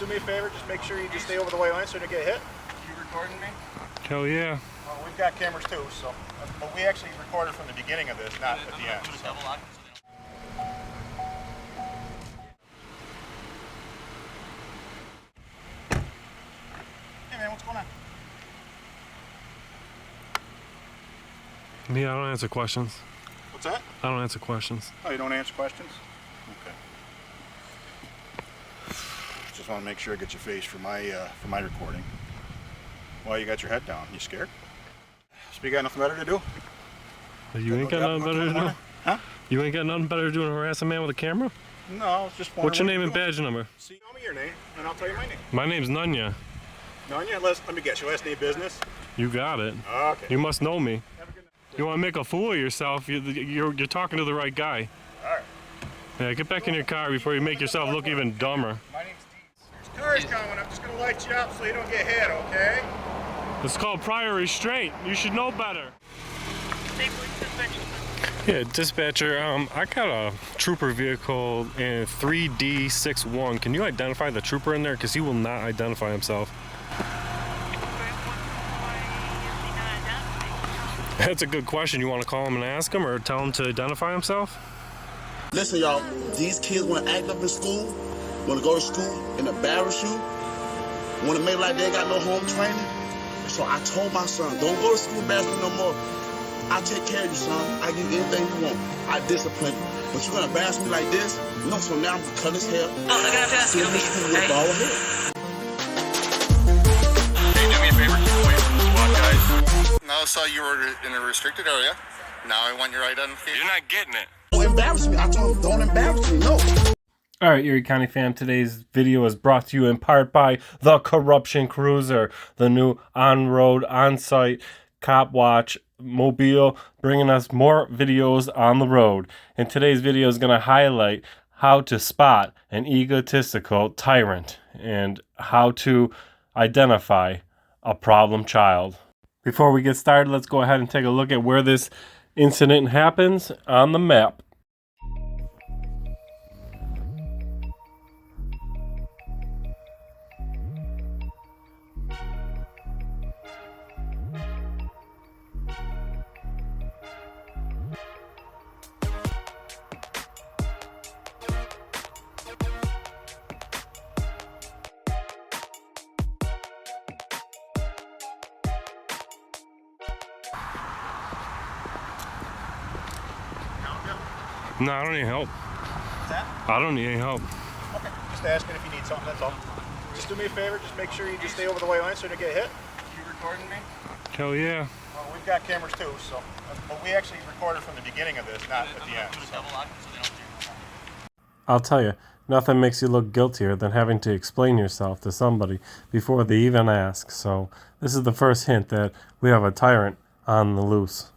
do me a favor, just make sure you just stay over the white line so you don't get hit. You recording me? Hell yeah. Well, we've got cameras too, so. But we actually recorded from the beginning of this, not at the end. So. Hey man, what's going on? Me, I don't answer questions. What's that? I don't answer questions. Oh, you don't answer questions? Okay. Just want to make sure I get your face for my recording. Well, you got your head down. You scared? So you got nothing better to do? You ain't got nothing better to do? Huh? You ain't got nothing better to do than harass a man with a camera? No, I was just wondering. What's your name and badge number? See, tell me your name, and I'll tell you my name. My name's Nunya. Nunya? Let me guess. Your last name business? You got it. Okay. You must know me. Have a good night. You want to make a fool of yourself, you're talking to the right guy. All right. Yeah, get back in your car before you make yourself look even dumber. My name's Steve. There's cars coming. I'm just going to light you up so you don't get hit, okay? It's called prior restraint. You should know better. Yeah, dispatcher, I got a trooper vehicle in 3D61. Can you identify the trooper in there? Because he will not identify himself. That's a good question. You want to call him and ask him or tell him to identify himself? Listen, y'all, these kids want to act up in school, want to go to school in a barracks, want to make like they got no home training. So I told my son, don't go to school basketball no more. I'll take care of you, son. I give you anything you want. I discipline you. But you're going to embarrass me like this? No, so now I'm going to cut his hair. Oh, they're going to have to ask you. Hey, do me a favor, keep away from the SWAT guys. Now I saw you were in a restricted area. Now I want your identification. You're not getting it. Don't embarrass me. I told him, don't embarrass me. No. All right, Erie County fam, today's video is brought to you in part by the Corruption Cruiser, the new on-road, on-site cop watch mobile, bringing us more videos on the road. And today's video is going to highlight how to spot an egotistical tyrant and how to identify a problem child. Before we get started, let's go ahead and take a look at where this incident happens on the map. No, I don't need help. What's that? I don't need any help. Okay. Just asking if you need something, that's all. Just do me a favor, just make sure you just stay over the white line so you don't get hit. You recording me? Hell yeah. Well, we've got cameras too, so. But we actually recorded from the beginning of this, not at the end. So. I'll tell you, nothing makes you look guiltier than having to explain yourself to somebody before they even ask. So this is the first hint that we have a tyrant on the loose.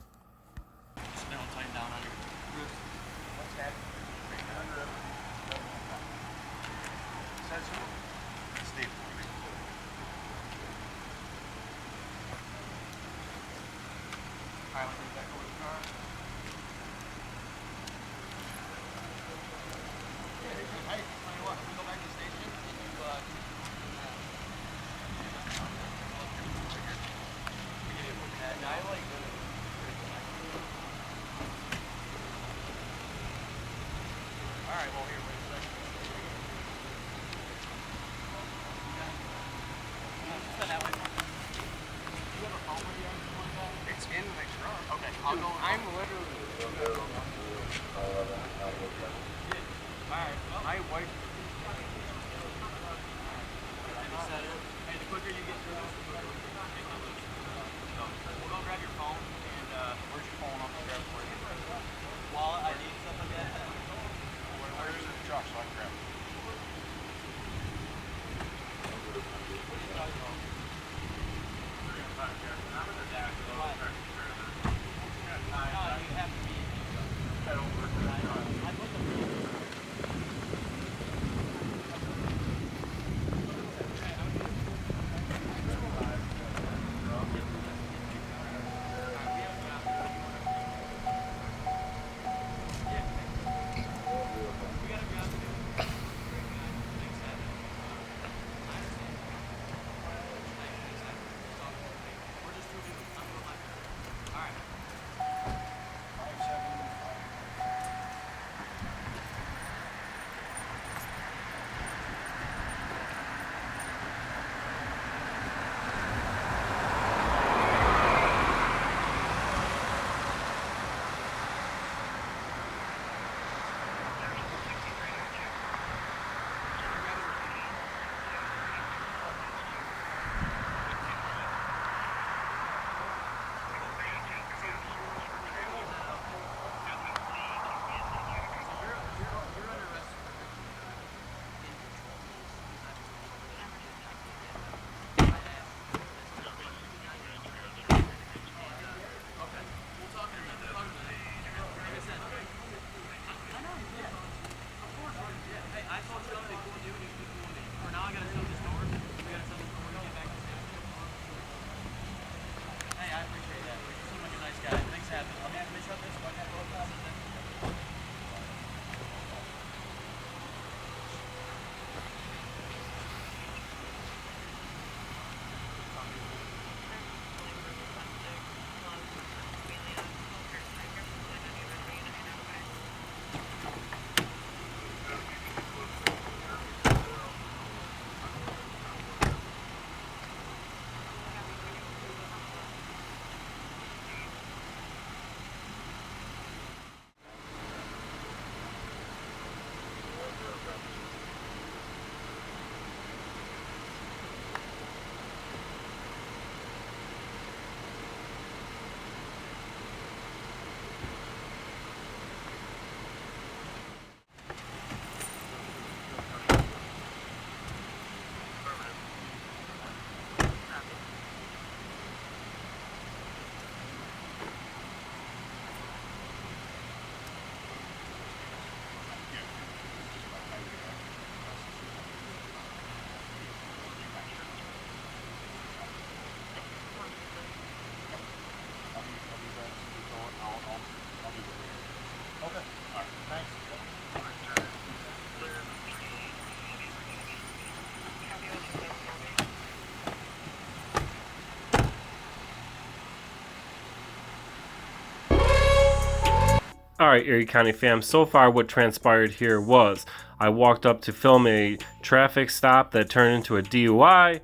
Alright, Erie County fam, so far what transpired here was I walked up to film a traffic stop that turned into a DUI.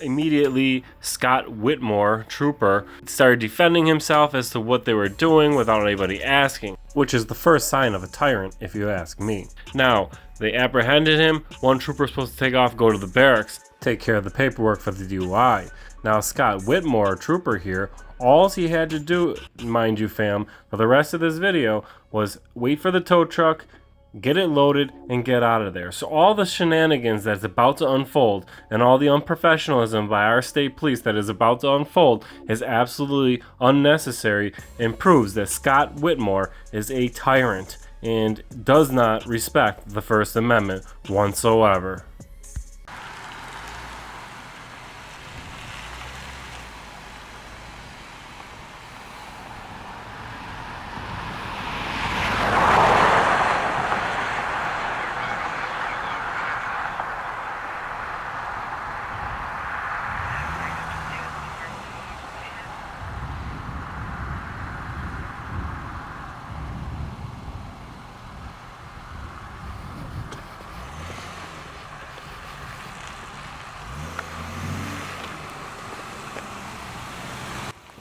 Immediately, Scott Whitmore, trooper, started defending himself as to what they were doing without anybody asking, which is the first sign of a tyrant, if you ask me. Now, they apprehended him. One trooper was supposed to take off, go to the barracks, take care of the paperwork for the DUI. Now, Scott Whitmore, trooper here, all he had to do, mind you fam, for the rest of this video was wait for the tow truck, get it loaded, and get out of there. So all the shenanigans that's about to unfold and all the unprofessionalism by our state police that is about to unfold is absolutely unnecessary and proves that Scott Whitmore is a tyrant and does not respect the First Amendment whatsoever.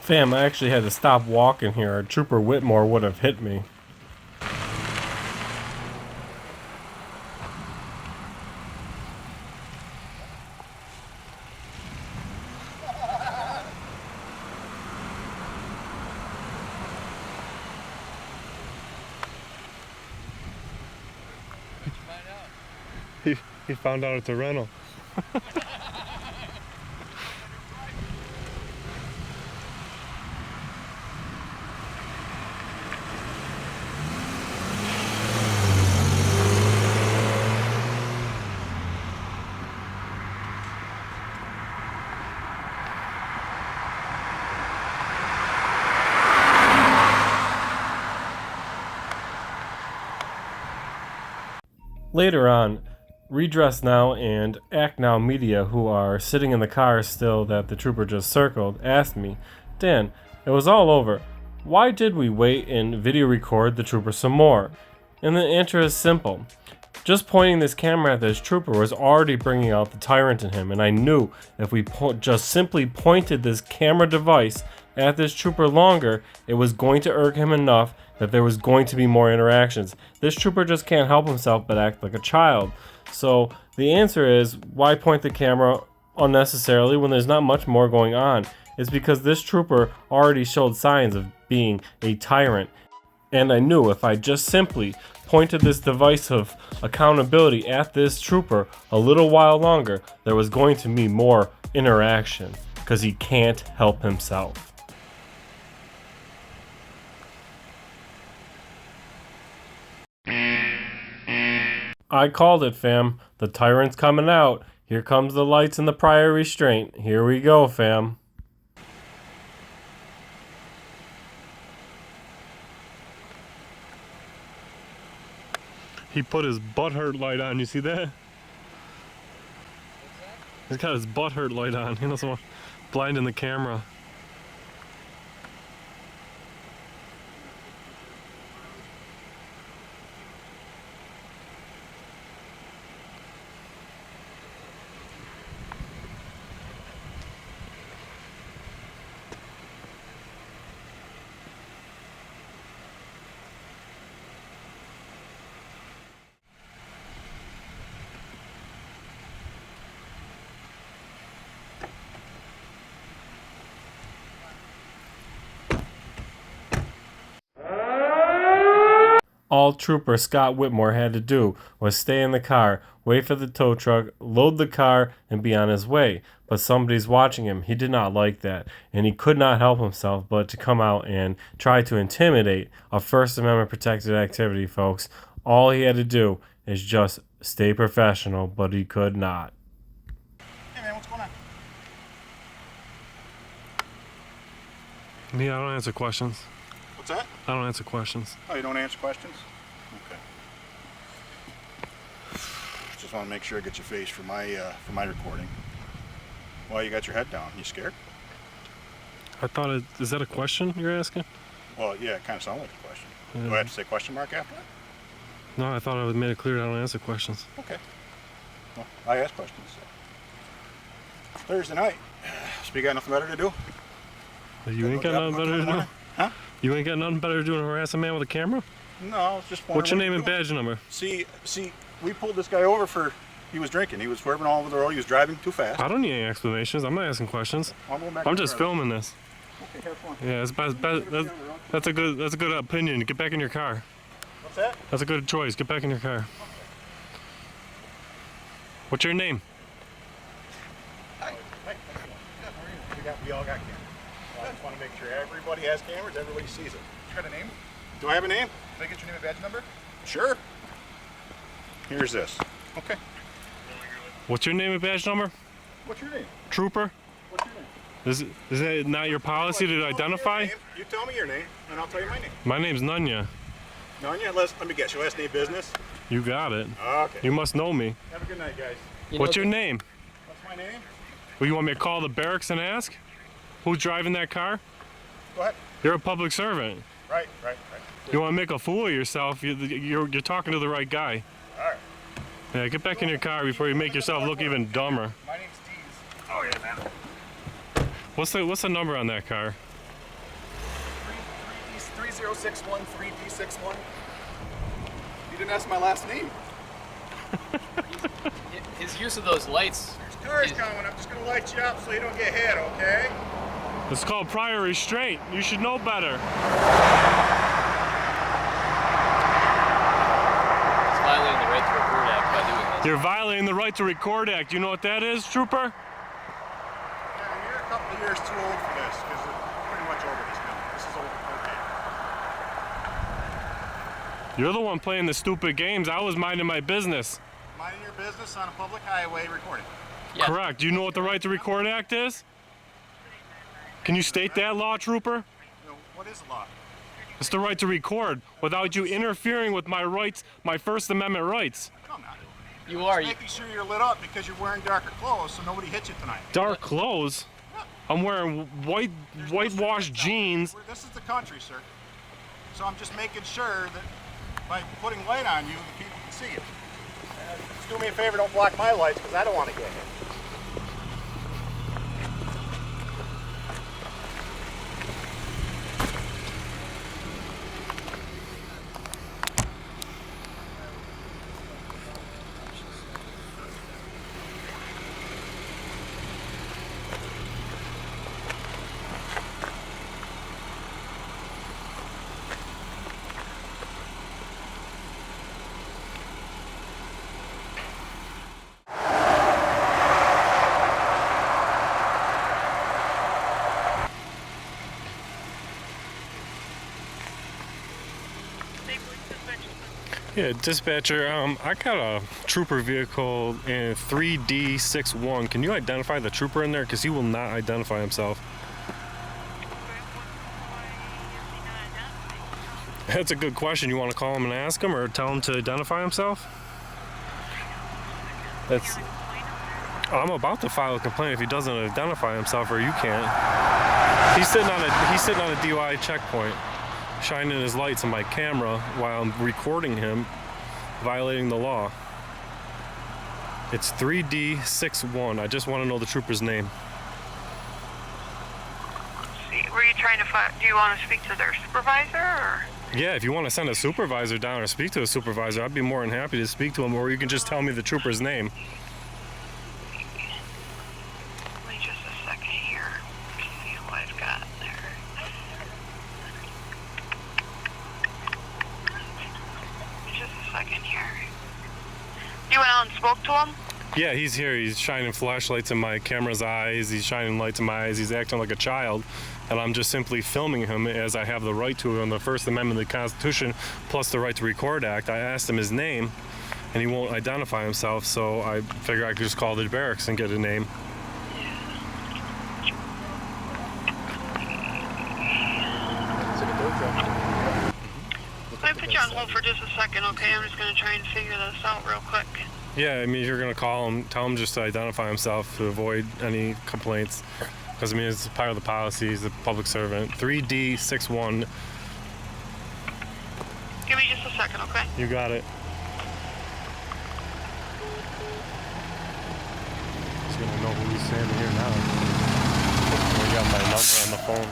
Fam, I actually had to stop walking here, or Trooper Whitmore would have hit me. He found out it's a rental. Later on, Redress Now and Act Now Media, who are sitting in the car still that the trooper just circled, asked me, Dan, it was all over. Why did we wait and video record the trooper some more? And the answer is simple. Just pointing this camera at this trooper was already bringing out the tyrant in him, and I knew if we just simply pointed this camera device at this trooper longer, it was going to irk him enough that there was going to be more interactions. This trooper just can't help himself but act like a child. So the answer is, why point the camera unnecessarily when there's not much more going on? It's because this trooper already showed signs of being a tyrant. And I knew if I just simply pointed this device of accountability at this trooper a little while longer, there was going to be more interaction, because he can't help himself. I called it, fam. The tyrant's coming out. Here comes the lights and the prior restraint. Here we go, fam. He put his butthurt light on. You see that? He's got his butthurt light on. He doesn't want blinding the camera. All Trooper Scott Whitmore had to do was stay in the car, wait for the tow truck, load the car, and be on his way. But somebody's watching him. He did not like that, and he could not help himself but to come out and try to intimidate a First Amendment protected activity, folks. All he had to do is just stay professional, but he could not. Hey man, what's going on? Yeah, I don't answer questions. What's that? I don't answer questions. Oh, you don't answer questions? Okay. Just want to make sure I get your face for my recording. Why you got your head down? You scared? I thought is that a question you're asking? Well, yeah, it kind of sounded like a question. Do I have to say question mark after that? No, I thought I made it clear I don't answer questions. Okay. Well, I ask questions. So. Thursday night. So you got nothing better to do? You ain't got nothing better to do? Huh? You ain't got nothing better to do than harass a man with a camera? No, I was just wondering. What's your what name you're and doing. badge number? See, we pulled this guy over for, he was drinking. He was swerving all over the road. He was driving too fast. I don't need any explanations. I'm not asking questions. I'm just filming this. Okay, have fun. Yeah, that's a good opinion. Get back in your car. What's that? That's a good choice. Get back in your car. What's your name? Hey, we all got cameras. I just want to make sure everybody has cameras, everybody sees it. You got a name? Do I have a name? Can I get your name and badge number? Sure. Here's this. Okay. What's your name and badge number? What's your name? Trooper? What's your name? Is that not your policy to identify? You tell me your name, and I'll tell you my name. My name's Nunya. Nanya, let me guess. Your last name business? You got it. Okay. You must know me. Have a good night, guys. What's your name? What's my name? Well, you want me to call the barracks and ask? Who's driving that car? Go ahead. You're a public servant. Right. You want to make a fool of yourself? You're talking to the right guy. All right. Yeah, get back in your car before you make yourself look even dumber. My name's Deez. Oh, yeah, man. What's the number on that car? 3061 3D61. You didn't ask my last name. His use of those lights. There's cars coming. I'm just going to light you up so you don't get hit, okay? It's called prior restraint. You should know better. He's violating the Right to Record Act by doing this. You're violating the Right to Record Act. You know what that is, Trooper? Yeah, you're a couple of years too old for this because we're pretty much over this now. This is over cocaine. You're the one playing the stupid games. I was minding my business. Minding your business on a public highway recording. Yes. Correct. Do you know what the Right to Record Act is? Can you state that, law trooper? You know, what is the law? It's the right to record without you interfering with my rights, my First Amendment rights. Come on. You are. Making sure you're lit up because you're wearing darker clothes so nobody hits you tonight. Dark clothes? I'm wearing whitewashed jeans. This is the country, sir. So I'm just making sure that by putting light on you, the people can see you. Just do me a favor, don't block my lights because I don't want to get hit. Yeah, dispatcher, I got a trooper vehicle in 3D61. Can you identify the trooper in there? Because he will not identify himself. That's a good question. You want to call him and ask him or tell him to identify himself? I'm about to file a complaint if he doesn't identify himself, or you can't. He's sitting on a DUI checkpoint, shining his lights on my camera while I'm recording him violating the law. It's 3D61. I just want to know the trooper's name. Were you trying to find, do you want to speak to their supervisor or? Yeah, if you want to send a supervisor down or speak to a supervisor, I'd be more than happy to speak to him, or you can just tell me the trooper's name. Give me just a second here. See who I've got there. Just a second here. You went out and spoke to him? Yeah, he's here. He's shining flashlights in my camera's eyes. He's shining lights in my eyes. He's acting like a child. And I'm just simply filming him as I have the right to on the First Amendment of the Constitution, plus the Right to Record Act. I asked him his name, and he won't identify himself, so I figure I could just call the barracks and get a name. Let me put you on hold for just a second, okay? I'm just going to try and figure this out real quick. Yeah, I mean, you're going to call him, tell him just to identify himself to avoid any complaints. Because, I mean, it's part of the policy. He's a public servant. 3D61. second, okay? You got it. He's gonna know who he's standing here now. We got my number on the phone.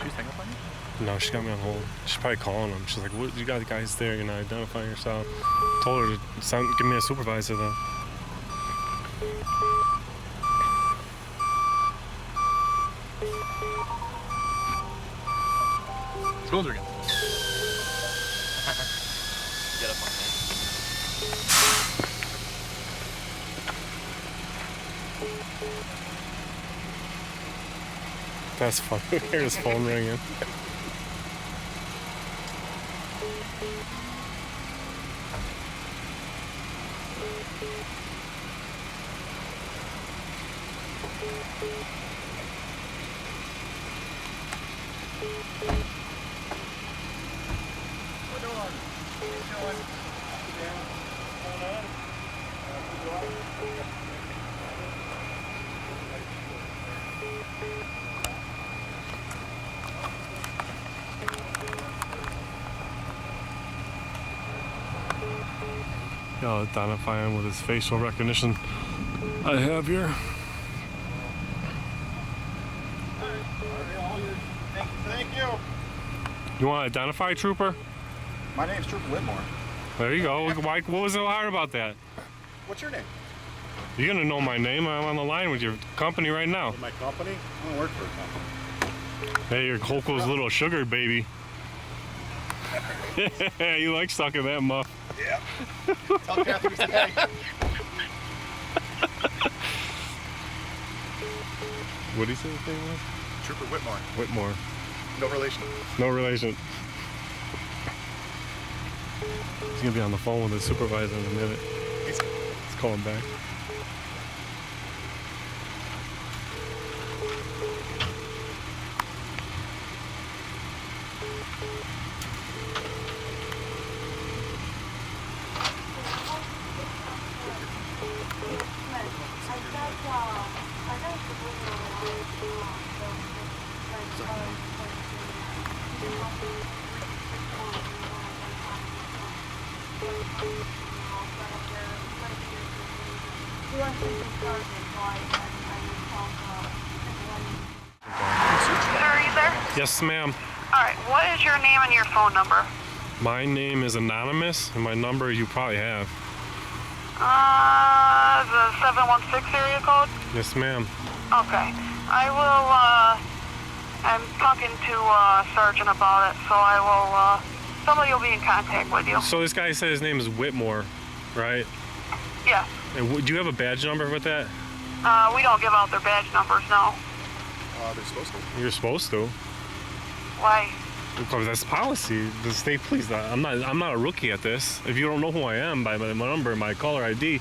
She's hang up on you? No, she got me on hold. She's probably calling him. She's like, "What? You got guys there? You're not identifying yourself." Told her to give me a supervisor though. School's again. Get up on me. That's funny. Hear his phone ringing. I'll identify him with his facial recognition I have here. Thank you. You want to identify, Trooper? My name's Trooper Whitmore. There you go. Why, what was so hard about that? What's your name? You're gonna know my name. I'm on the line with your company right now. With my company? I don't work for a company. Hey, you're Coco's little sugar baby. You like sucking that muff. Yeah. Tell Kathy we said hey. What did he say his name was? Trooper Whitmore. Whitmore. No relation. No relation. He's gonna be on the phone with his supervisor in a minute. He's calling back. Sir, are you there? Yes, ma'am. Alright, what is your name and your phone number? My name is anonymous, and my number you probably have. The 716 area code? Yes, ma'am. Okay. I will, I'm talking to, Sergeant about it, so I will, somebody will be in contact with you. So this guy said his name is Whitmore, right? Yes. And do you have a badge number with that? We don't give out their badge numbers, no. they're supposed to. You're supposed to. Why? Because that's policy. The state police. I'm not a rookie at this. If you don't know who I am by my number, my caller ID,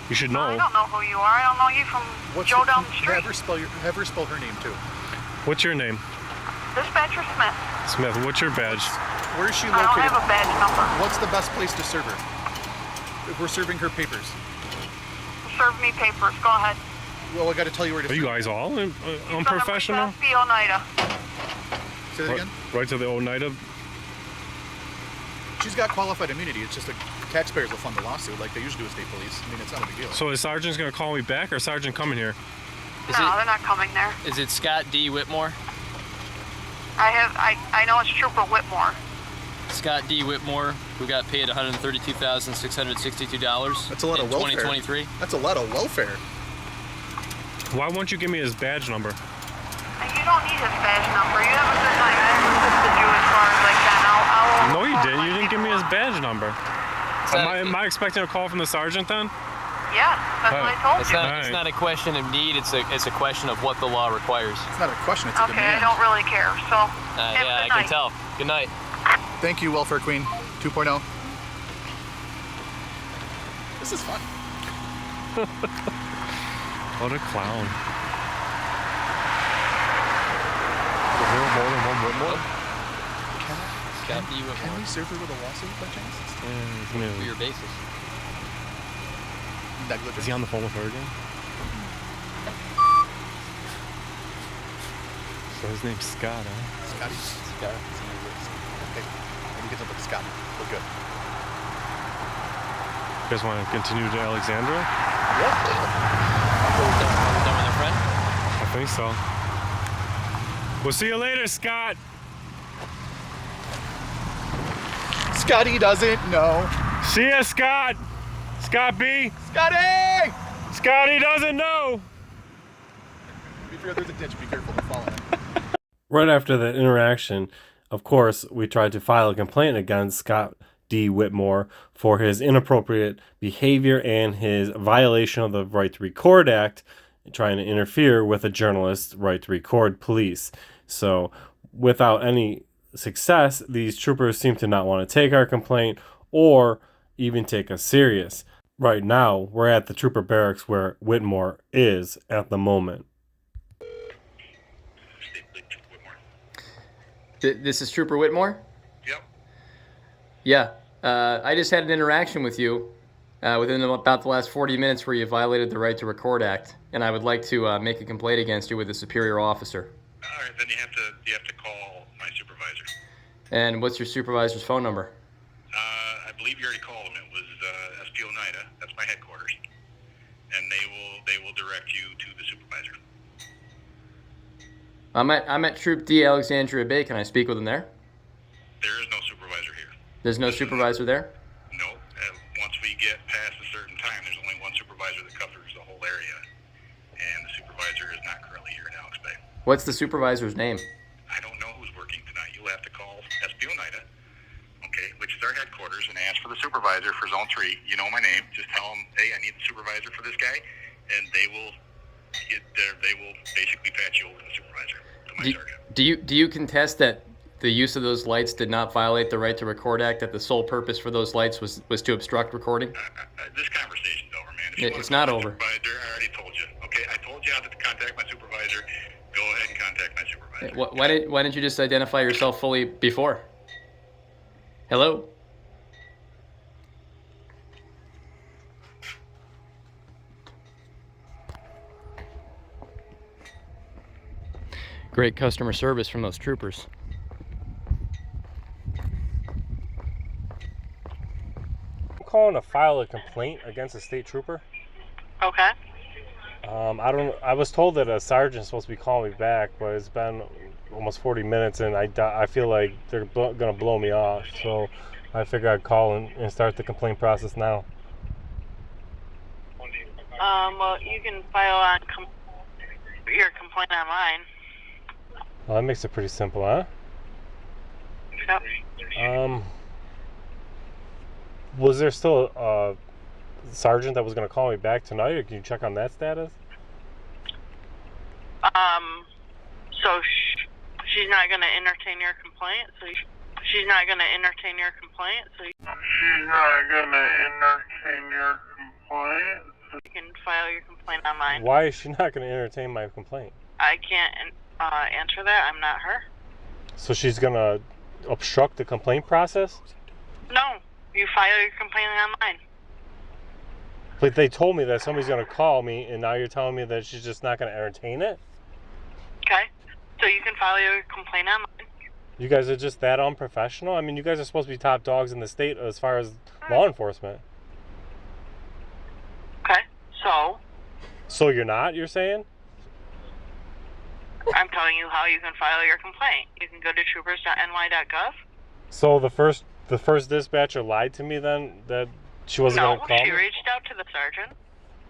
you should know. I don't know who you are. I don't know you from Joe down the street. Have her spell her name too. What's your name? Dispatcher Smith. Smith. What's your badge? Where is she I don't located? have a badge number. What's the best place to serve her? If we're serving her papers. Serve me papers. Go ahead. Well, I got to tell you where to. Are you guys all unprofessional? The Oneida. Say that again. Right to the Oneida. She's got qualified immunity. It's just the taxpayers will fund the lawsuit like they usually do with state police. I mean, it's not a big deal. So is Sergeant's gonna call me back, or Sergeant coming here? No, they're not coming there. Is it Scott D. Whitmore? I know it's Trooper Whitmore. Scott D. Whitmore, who got paid $132,662. That's a lot of welfare. 2023. That's a lot of welfare. Why won't you give me his badge number? You don't need his badge number. You have a good night. I assisted you as far as I can. No, you didn't. You didn't give me his badge number. Am I expecting a call from the sergeant then? Yeah, that's what I told It's you. not, it's not a question of need. It's a question of what the law requires. It's not a question. It's a Okay, I demand. don't really care. So, have Yeah, a I good can night. tell. Good night. Thank you, Welfare Queen 2.0. This is fun. What a clown. Is there more than one Whitmore? Scott D. Can Whitmore. we serve her with a lawsuit by chance? For your basis. Negligence. Is he on the phone with her again? So his name's Scott, huh? Scotty? Scott. Okay. Maybe get something Scott. We're good. You guys want to continue to Alexandria? Yep. Done with their friend? I think so. We'll see you later, Scott. Scotty doesn't know. See ya, Scott. Scott B. Scotty! Scotty doesn't know. Be sure there's a ditch. Be careful. Don't fall in it. Right after that interaction, of course, we tried to file a complaint against Scott D. Whitmore for his inappropriate behavior and his violation of the Right to Record Act, trying to interfere with a journalist's right to record police. So, without any success, these troopers seem to not want to take our complaint or even take us serious. Right now, we're at the trooper barracks where Whitmore is at the moment. This is Trooper Whitmore? Yep. Yeah. I just had an interaction with you within about the last 40 minutes where you violated the Right to Record Act, and I would like to make a complaint against you with a superior officer. All right, then you have to call my supervisor. And what's your supervisor's phone number? I believe you already called him. It was SP Oneida. That's my headquarters, and they will direct you to the supervisor. I'm at Troop D, Alexandria Bay. Can I speak with him there? There is no supervisor here. There's no supervisor there? No. Once we get past a certain time, there's only one supervisor that covers the whole area, and the supervisor is not currently here in Alex Bay. What's the supervisor's name? I don't know who's working tonight. You'll have to call SP Oneida, okay, which is our headquarters, and ask for the supervisor for Zone 3. You know my name. Just tell them, hey, I need the supervisor for this guy, and they will basically patch you over to the supervisor, to my sergeant. Do you contest that the use of those lights did not violate the Right to Record Act, that the sole purpose for those lights was to obstruct recording? This conversation's over, man. It's not over. I already told you, okay? I told you how to contact my supervisor. Go ahead and contact my supervisor. Why didn't you just identify yourself fully before? Hello? Great customer service from those troopers. I'm calling to file a complaint against a state trooper. Okay. I was told that a sergeant's supposed to be calling me back, but it's been almost 40 minutes, and I feel like they're gonna blow me off. So I figure I'd call and start the complaint process now. Well, you can file your complaint online. Well, that makes it pretty simple, huh? Yep. Was there still a sergeant that was going to call me back tonight, or can you check on that status? So she's not going to entertain your complaint. She's not going to entertain your complaint. You can file your complaint online. Why is she not going to entertain my complaint? I can't answer that. I'm not her. So she's going to obstruct the complaint process? No, you file your complaint online. But they told me that somebody's going to call me, and now you're telling me that she's just not going to entertain it? Okay, so you can file your complaint online. You guys are just that unprofessional? I mean, you guys are supposed to be top dogs in the state as far as law enforcement. Okay, so So you're not, you're saying? I'm telling you how you can file your complaint. You can go to troopers.ny.gov. So the first dispatcher lied to me then, that she wasn't going to call No, she me? reached out to the sergeant.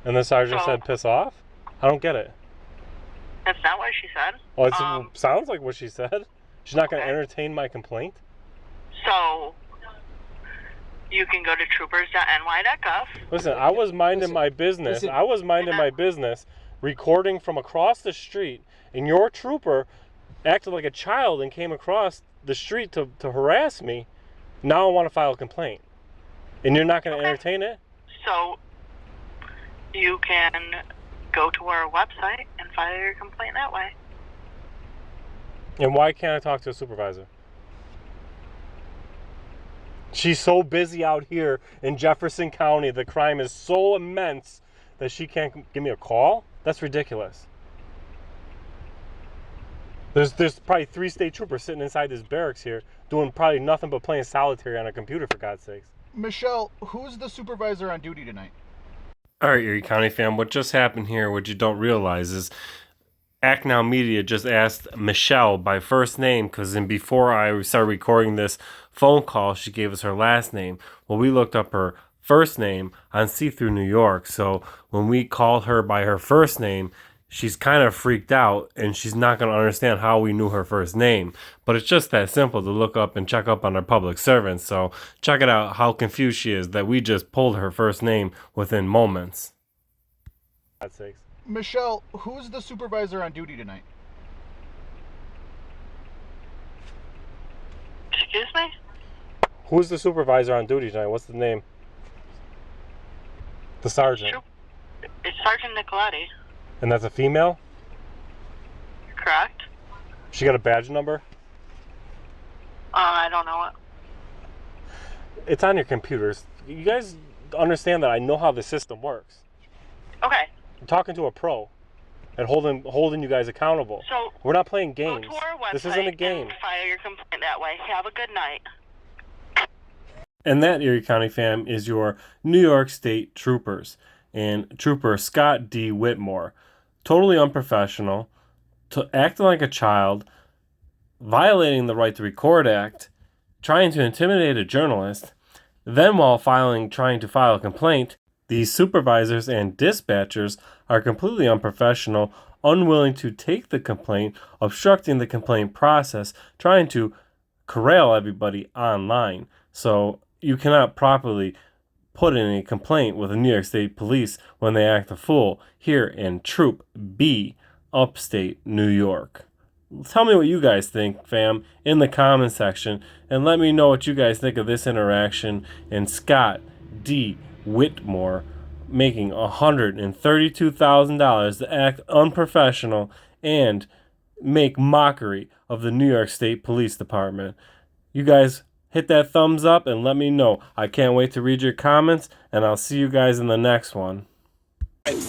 And the sergeant said piss off? I don't get it. That's not what she said. Well, it sounds like what she said. She's not going to Okay. entertain my complaint? So you can go to troopers.ny.gov. Listen, I was minding my business. listen. I was minding my business, recording from across the street, and your trooper acted like a child and came across the street to harass me. Now I want to file a complaint. And you're not going to entertain it? So you can go to our website and file your complaint that way. And why can't I talk to a supervisor? She's so busy out here in Jefferson County. The crime is so immense that she can't give me a call? That's ridiculous. There's probably 3 state troopers sitting inside this barracks here doing probably nothing but playing solitary on a computer, for God's sakes. Michelle, who's the supervisor on duty tonight? All right, Erie County fam, what just happened here, what you don't realize is Act Now Media just asked Michelle by first name, because before I started recording this phone call, she gave us her last name. Well, we looked up her first name on See-Through New York, so when we called her by her first name, she's kind of freaked out, and she's not going to understand how we knew her first name. But it's just that simple to look up and check up on our public servants. So check it out how confused she is that we just pulled her first name within moments. God's sakes. Michelle, who's the supervisor on duty tonight? Excuse me? Who's the supervisor on duty tonight? What's the name? The sergeant. It's Sergeant Nicoletti. And that's a female? Correct? She got a badge number? I don't know it. It's on your computers. You guys understand that I know how the system works. Okay. I'm talking to a pro and holding you guys accountable. So we're not playing games. go to our website. This isn't a game. And file your complaint that way. Have a good night. And that, Erie County fam, is your New York State troopers. And Trooper Scott D. Whitmore. Totally unprofessional, acting like a child, violating the Right to Record Act, trying to intimidate a journalist. Then while trying to file a complaint, these supervisors and dispatchers are completely unprofessional, unwilling to take the complaint, obstructing the complaint process, trying to corral everybody online. So you cannot properly put in a complaint with the New York State Police when they act a fool here in Troop B, upstate New York. Tell me what you guys think, fam, in the comment section, and let me know what you guys think of this interaction and Scott D. Whitmore making $132,000 to act unprofessional and make mockery of the New York State Police Department. You guys hit that thumbs up and let me know. I can't wait to read your comments, and I'll see you guys in the next one.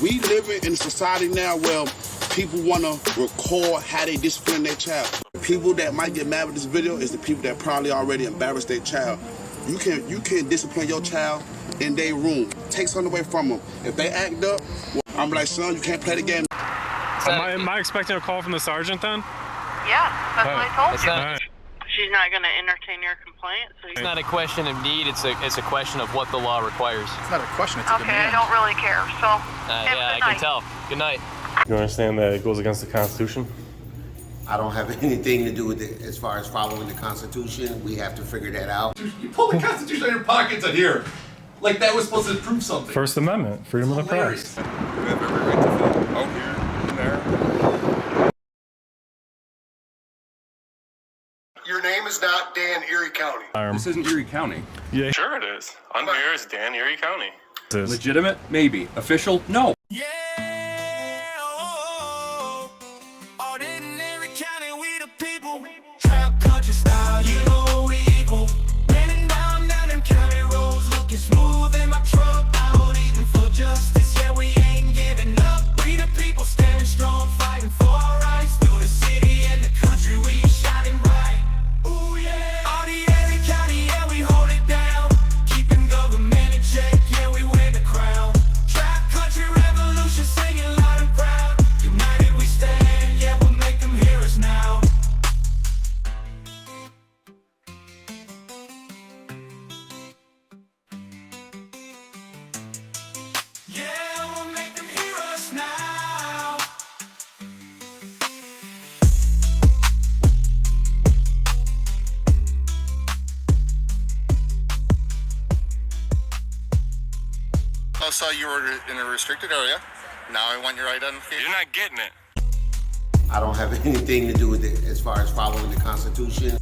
We live in a society now where people want to record how they discipline their child. People that might get mad with this video is the people that probably already embarrassed their child. You can discipline your child in their room. Take something away from them. If they act up, well, I'm like, son, you can't play the game. Am I expecting a call from the sergeant then? Yeah, that's what I told you. All right. She's not going to entertain your complaint. So It's not a question of need, it's a question of what the law requires. It's not a question, it's a okay, demand. I don't really care. So, Yeah, I can tell. Good night. You understand that it goes against the Constitution? I don't have anything to do with it as far as following the Constitution. We have to figure that out. You pull the Constitution out of your pockets in here. Like that was supposed to prove something. First Amendment, freedom of the press. You have every right to film out here and there. Your name is not Dan Erie County. This isn't Erie County. Yeah. Sure it is. I'm here as Dan Erie County. Legitimate? Maybe. Official? No. Yeah, Audit in Erie County, we the people. Trap country style, you know we equal. Running down them county roads, looking smooth in my truck. Out eating for justice, yeah, we ain't giving up. We the people standing strong, fighting for our rights. Through the city and the country, we shining bright. Ooh yeah, Audit Erie County, yeah, we hold it down. Keeping government in check, yeah, we win the crown. Trap country revolution, singing loud and proud. United we stand, yeah, we'll make them hear us now. Yeah, we'll make them hear us now. I saw you were in a restricted area. Now I want your identification. You're not getting it. I don't have anything to do with it as far as following the Constitution.